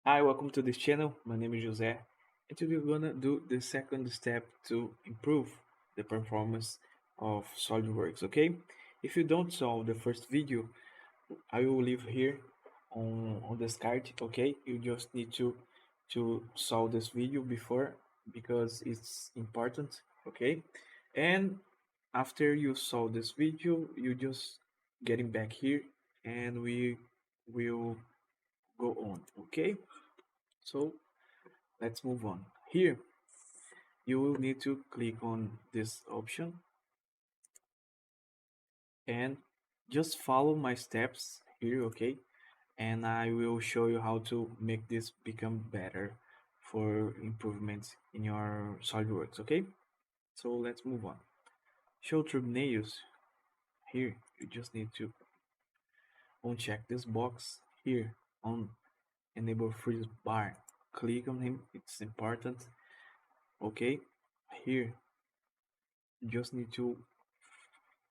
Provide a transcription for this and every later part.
Hi, welcome to this channel. My name is Jose, and today we're gonna do the second step to improve the performance of Solidworks. Okay, if you don't saw the first video, I will leave here on this card. Okay, you just need to saw this video before because it's important. Okay, and after you saw this video, you just getting back here, and we will go on. Okay. So let's move on. Here, you will need to click on this option and just follow my steps here, okay? And I will show you how to make this become better for improvements in your SolidWorks, okay? So let's move on. Show thumbnails. Here, you just need to uncheck this box here on enable freeze bar. Click on him, it's important, okay? Here, you just need to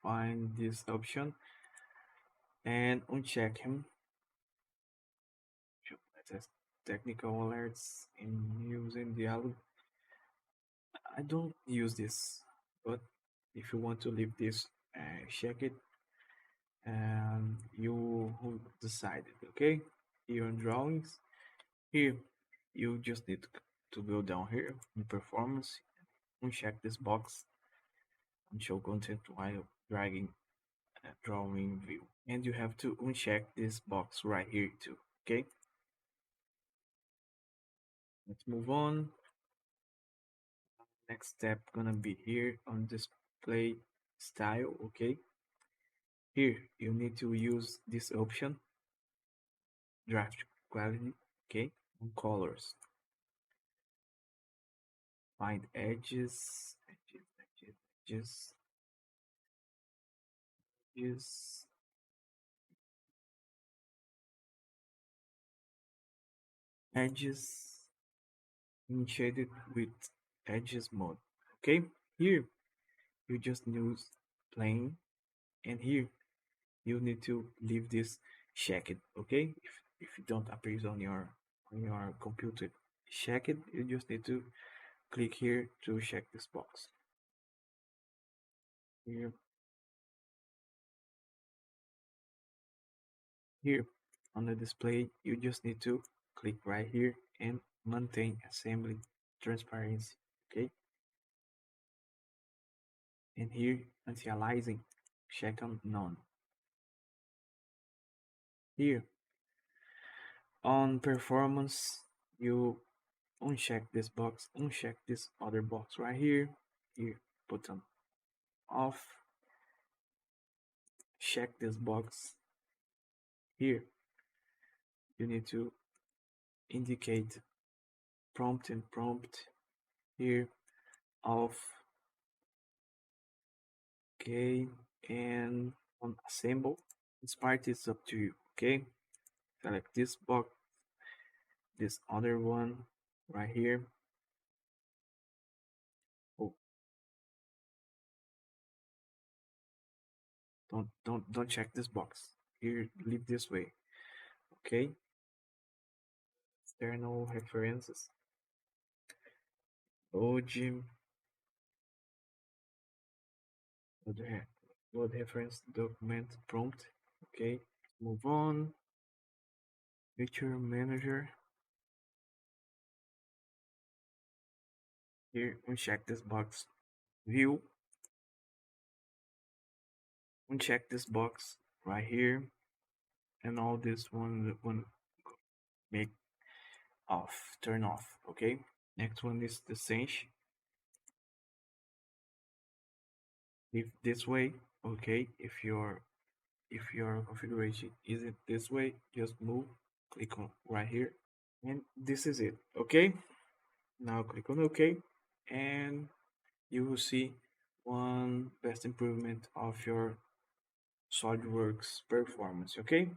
find this option and uncheck him. Let's technical alerts in using dialog. I don't use this, but if you want to leave this, check it and you will decide it. Okay, here on drawings, here you just need to go down here in performance, uncheck this box and show content while dragging drawing view, and you have to uncheck this box right here too. Okay, let's move on. Next step gonna be here on display style. Okay, here you need to use this option, draft quality. Okay, on colors, find edges, edges, edges shaded with edges mode. Okay, here you just use plain, and here you need to leave this checked. Okay, if it don't appear on your computer, check it. You just need to click here to check this box. Here, here on the display, you just need to click right here and maintain assembly transparency. Okay, and here anti-aliasing, check on none. Here on performance, you uncheck this box, uncheck this other box right here. Here, put on off. Check this box here. You need to indicate prompt and prompt here off. Okay, and on assemble, this part is up to you. Okay, select this box, this other one right here. Oh, don't check this box here, leave this way. Okay, external references, OGM, load reference document prompt. Okay, move on. Feature manager. Here, uncheck this box. View. Uncheck this box right here, and all this one make off, turn off. Okay. Next one is the cinch. If this way, okay. If your configuration isn't this way, just move. Click on right here, and this is it. Okay. Now click on OK, and you will see one best improvement of your SolidWorks performance. Okay,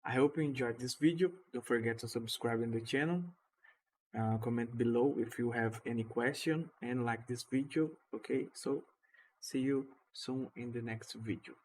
I hope you enjoyed this video. Don't forget to subscribe in the channel, comment below if you have any question, and like this video. Okay, so see you soon in the next video.